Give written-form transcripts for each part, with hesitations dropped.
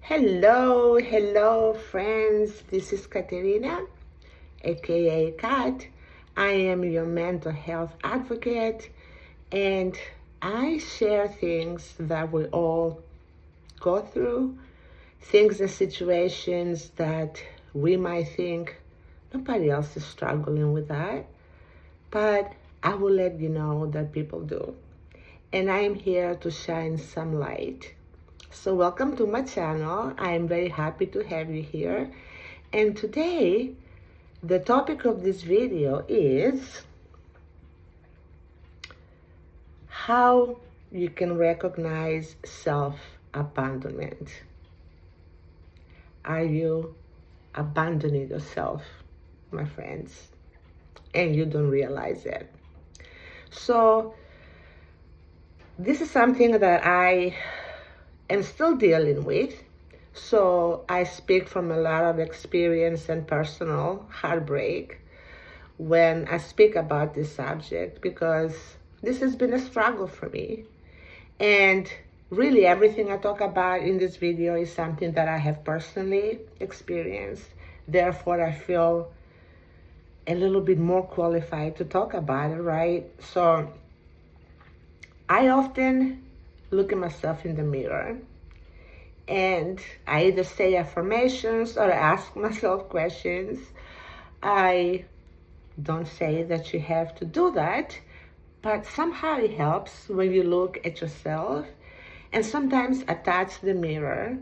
Hello, friends. This is Katerina, aka Kat. I am your mental health advocate, and I share things that we all go through, things and situations that we might think nobody else is struggling with that, but I will let you know that people do. And I am here to shine some light. So welcome to my channel. I am very happy to have you here. And today, the topic of this video is how you can recognize self-abandonment. Are you abandoning yourself, my friends? And you don't realize it. So this is something that I am still dealing with. So I speak from a lot of experience and personal heartbreak when I speak about this subject, because this has been a struggle for me. And really everything I talk about in this video is something that I have personally experienced. Therefore, I feel a little bit more qualified to talk about it, right? So I often look at myself in the mirror and I either say affirmations or ask myself questions. I don't say that you have to do that, but somehow it helps when you look at yourself and sometimes attach the mirror.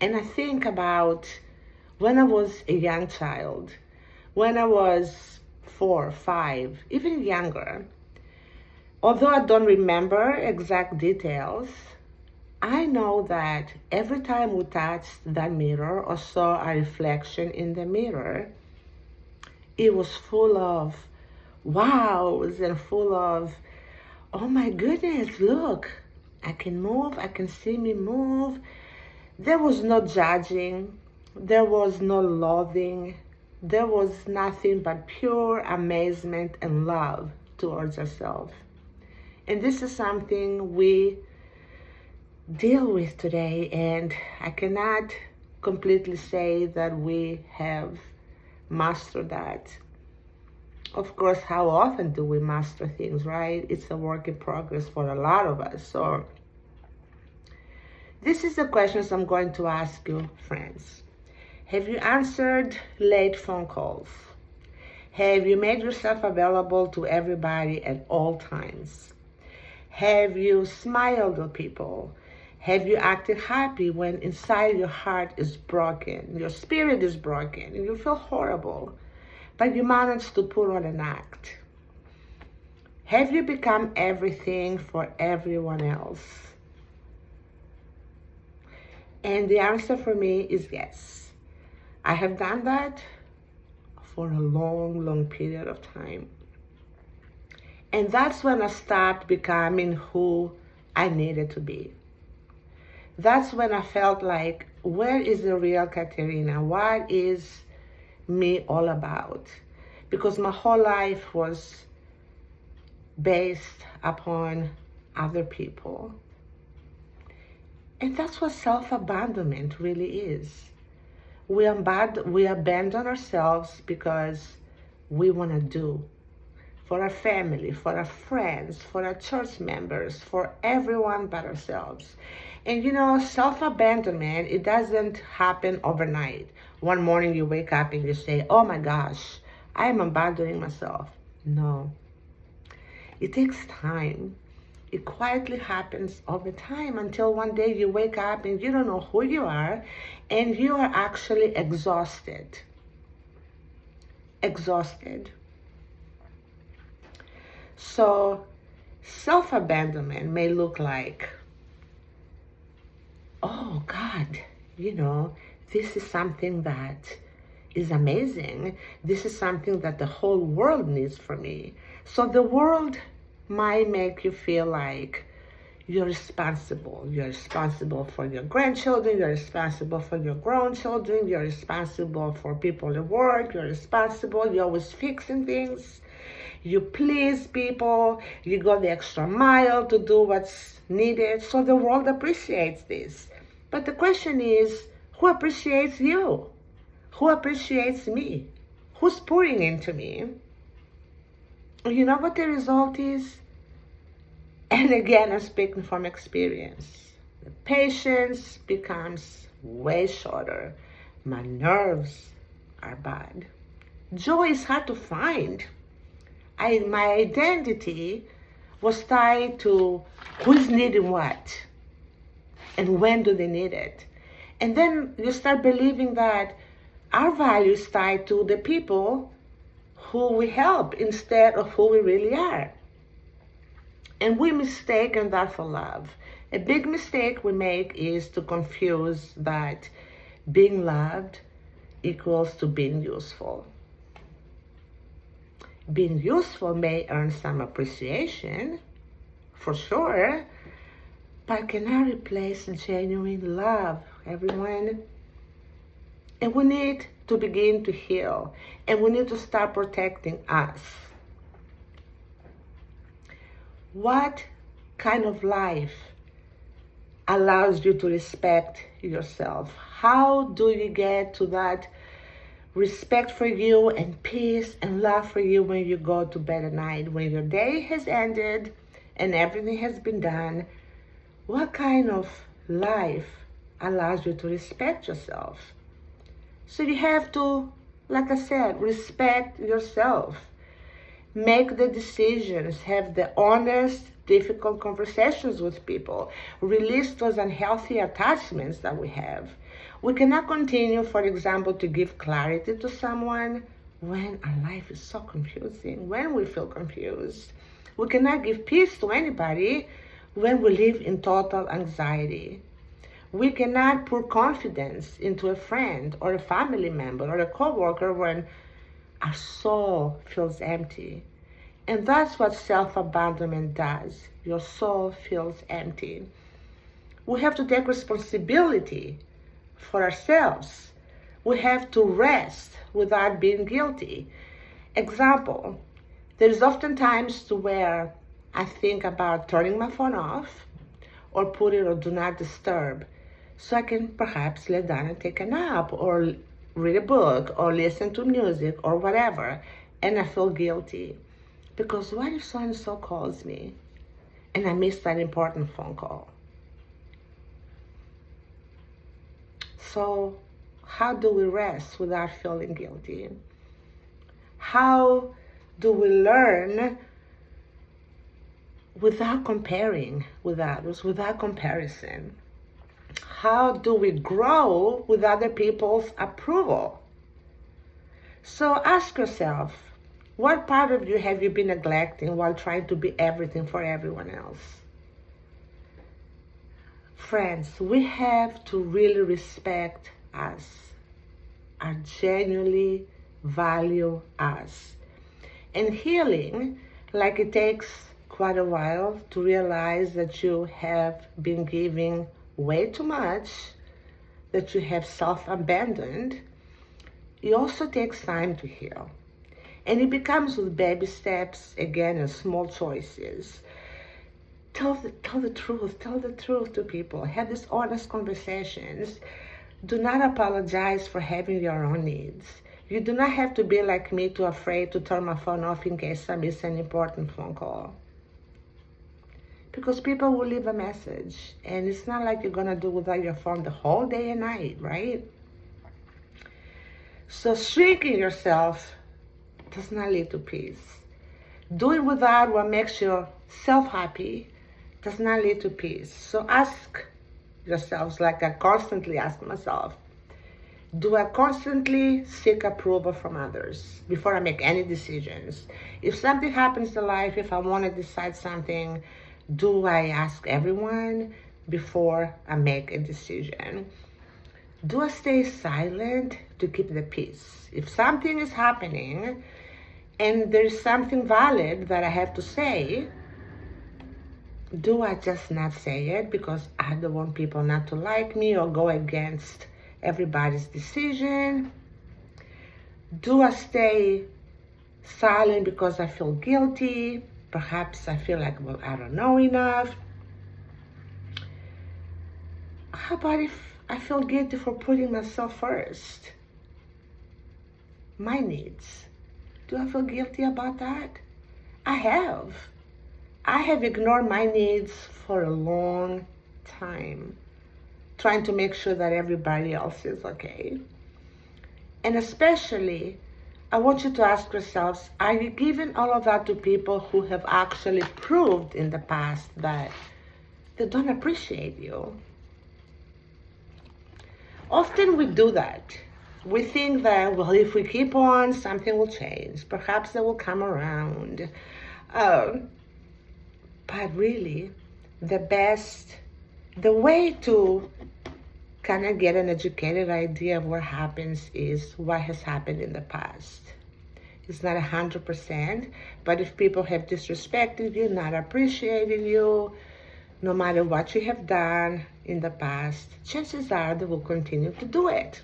And I think about when I was a young child, when I was 4, 5, even younger. Although I don't remember exact details, I know that every time we touched that mirror or saw a reflection in the mirror, it was full of wows and full of, oh my goodness, look, I can move, I can see me move. There was no judging, there was no loathing, there was nothing but pure amazement and love towards ourselves. And this is something we deal with today, and I cannot completely say that we have mastered that. Of course, how often do we master things, right? It's a work in progress for a lot of us. So this is the questions I'm going to ask you, friends. Have you answered late phone calls? Have you made yourself available to everybody at all times? Have you smiled at people? Have you acted happy when inside your heart is broken, your spirit is broken, and you feel horrible, but you managed to put on an act? Have you become everything for everyone else? And the answer for me is yes. I have done that for a long period of time. And that's when I stopped becoming who I needed to be. That's when I felt like, where is the real Katerina? What is me all about? Because my whole life was based upon other people. And that's what self-abandonment really is. We abandon ourselves because we want to do for our family, for our friends, for our church members, for everyone but ourselves. And you know, self-abandonment, it doesn't happen overnight. One morning you wake up and you say, oh my gosh, I'm abandoning myself. No. It takes time. It quietly happens over time until one day you wake up and you don't know who you are and you are actually exhausted. Exhausted. So self-abandonment may look like, oh God, you know, this is something that is amazing. This is something that the whole world needs from me. So the world might make you feel like you're responsible. You're responsible for your grandchildren. You're responsible for your grown children. You're responsible for people at work. You're responsible. You're always fixing things. You please people. You go the extra mile to do what's needed. So the world appreciates this. But the question is, who appreciates you? Who appreciates me? Who's pouring into me? You know what the result is? And again, I'm speaking from experience. The patience becomes way shorter. My nerves are bad. Joy is hard to find. My identity was tied to who's needing what and when do they need it. And then you start believing that our value is tied to the people who we help instead of who we really are. And we mistake that for love. A big mistake we make is to confuse that being loved equals to being useful. Being useful may earn some appreciation, for sure, but cannot replace genuine love, everyone. And we need to begin to heal, and we need to start protecting us. What kind of life allows you to respect yourself? How do you get to that respect for you and peace and love for you when you go to bed at night, when your day has ended and everything has been done? What kind of life allows you to respect yourself? So you have to, like I said, respect yourself. Make the decisions, have the honest, difficult conversations with people. Release those unhealthy attachments that we have. We cannot continue, for example, to give clarity to someone when our life is so confusing, when we feel confused. We cannot give peace to anybody when we live in total anxiety. We cannot pour confidence into a friend or a family member or a coworker when our soul feels empty. And that's what self-abandonment does. Your soul feels empty. We have to take responsibility for ourselves. We have to rest without being guilty. Example, there's often times to where I think about turning my phone off or put it on do not disturb so I can perhaps lay down and take a nap or read a book or listen to music or whatever, and I feel guilty. Because what if so-and-so calls me and I missed that important phone call? So how do we rest without feeling guilty? How do we learn without comparing with others, without comparison? How do we grow with other people's approval? So ask yourself, what part of you have you been neglecting while trying to be everything for everyone else? Friends, we have to really respect us and genuinely value us. And healing, like it takes quite a while to realize that you have been giving way too much, that you have self-abandoned, it also takes time to heal. And it becomes with baby steps, again, and small choices. Tell the truth to people. Have these honest conversations. Do not apologize for having your own needs. You do not have to be like me, too afraid to turn my phone off in case I miss an important phone call. Because people will leave a message, and it's not like you're gonna do without your phone the whole day and night, right? So shrinking yourself does not lead to peace. Doing without what makes yourself happy does not lead to peace. So ask yourselves, like I constantly ask myself, do I constantly seek approval from others before I make any decisions? If something happens in life, if I want to decide something, do I ask everyone before I make a decision? Do I stay silent to keep the peace? If something is happening and there's something valid that I have to say, do I just not say it because I don't want people not to like me or go against everybody's decision? Do I stay silent because I feel guilty? Perhaps I feel like, well, I don't know enough. How about if I feel guilty for putting myself first? My needs. Do I feel guilty about that? I have. I have ignored my needs for a long time, trying to make sure that everybody else is okay. And especially, I want you to ask yourselves, are you giving all of that to people who have actually proved in the past that they don't appreciate you? Often we do that. We think that, well, if we keep on, something will change. Perhaps they will come around. But really, the way to kind of get an educated idea of what happens is what has happened in the past. It's not 100%, but if people have disrespected you, not appreciated you, no matter what you have done in the past, chances are they will continue to do it.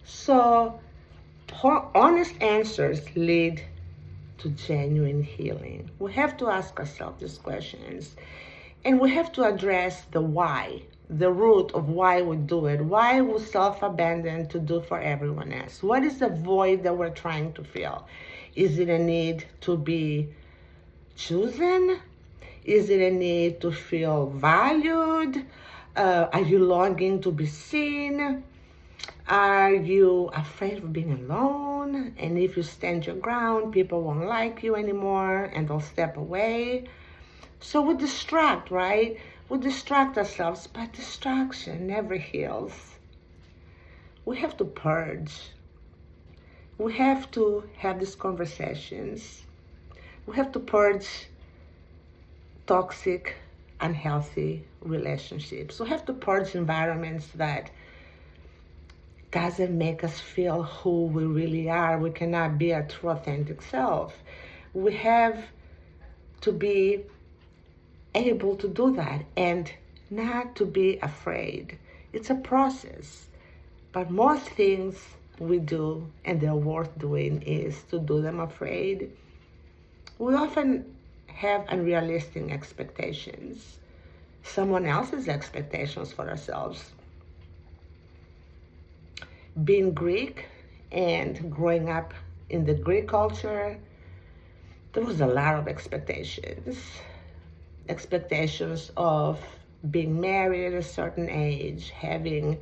So, honest answers lead to genuine healing. We have to ask ourselves these questions, and we have to address the why, the root of why we do it. Why we self-abandon to do for everyone else? What is the void that we're trying to fill? Is it a need to be chosen? Is it a need to feel valued? Are you longing to be seen? Are you afraid of being alone? And if you stand your ground, people won't like you anymore and they'll step away. So we distract, right? We distract ourselves, but distraction never heals. We have to purge. We have to have these conversations. We have to purge toxic, unhealthy relationships. We have to purge environments that doesn't make us feel who we really are. We cannot be our true authentic self. We have to be able to do that and not to be afraid. It's a process, but most things we do and they're worth doing is to do them afraid. We often have unrealistic expectations, someone else's expectations for ourselves. Being Greek and growing up in the Greek culture, there was a lot of expectations of being married at a certain age, having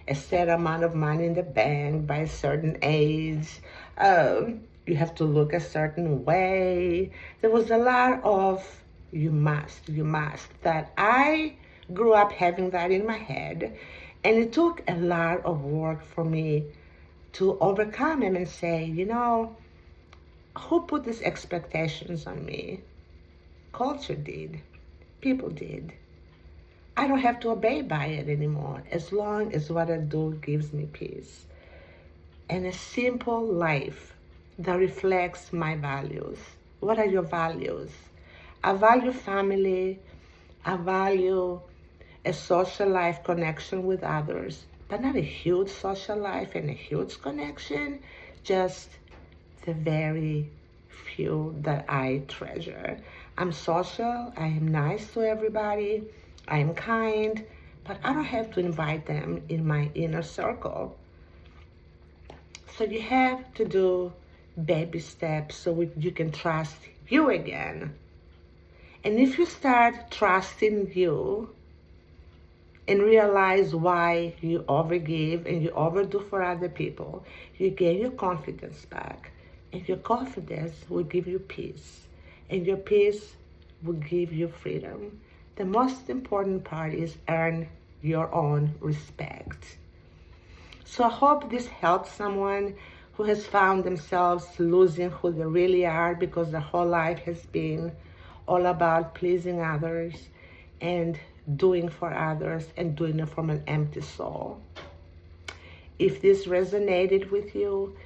a set amount of money in the bank by a certain age. You have to look a certain way. There was a lot of you must, that I grew up having that in my head. And it took a lot of work for me to overcome them and say, who put these expectations on me? Culture did. People did. I don't have to obey by it anymore as long as what I do gives me peace. And a simple life that reflects my values. What are your values? I value family. I value a social life connection with others, but not a huge social life and a huge connection, just the very few that I treasure. I'm social, I am nice to everybody, I am kind, but I don't have to invite them in my inner circle. So you have to do baby steps so you can trust you again. And if you start trusting you, and realize why you overgive and you overdo for other people, you gain your confidence back. And your confidence will give you peace. And your peace will give you freedom. The most important part is earn your own respect. So I hope this helps someone who has found themselves losing who they really are because their whole life has been all about pleasing others and doing for others and doing it from an empty soul. If this resonated with you,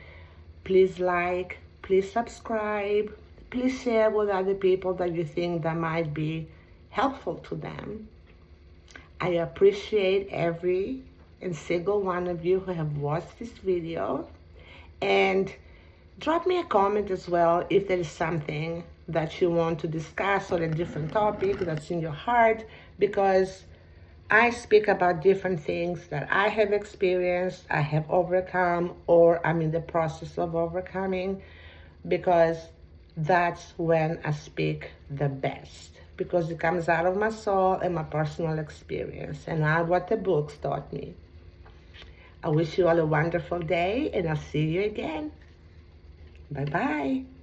please like, please subscribe, please share with other people that you think that might be helpful to them. I appreciate every and single one of you who have watched this video, and drop me a comment as well if there is something that you want to discuss or a different topic that's in your heart, because I speak about different things that I have experienced, I have overcome, or I'm in the process of overcoming, because that's when I speak the best, because it comes out of my soul and my personal experience and not what the books taught me. I wish you all a wonderful day, and I'll see you again. Bye-bye.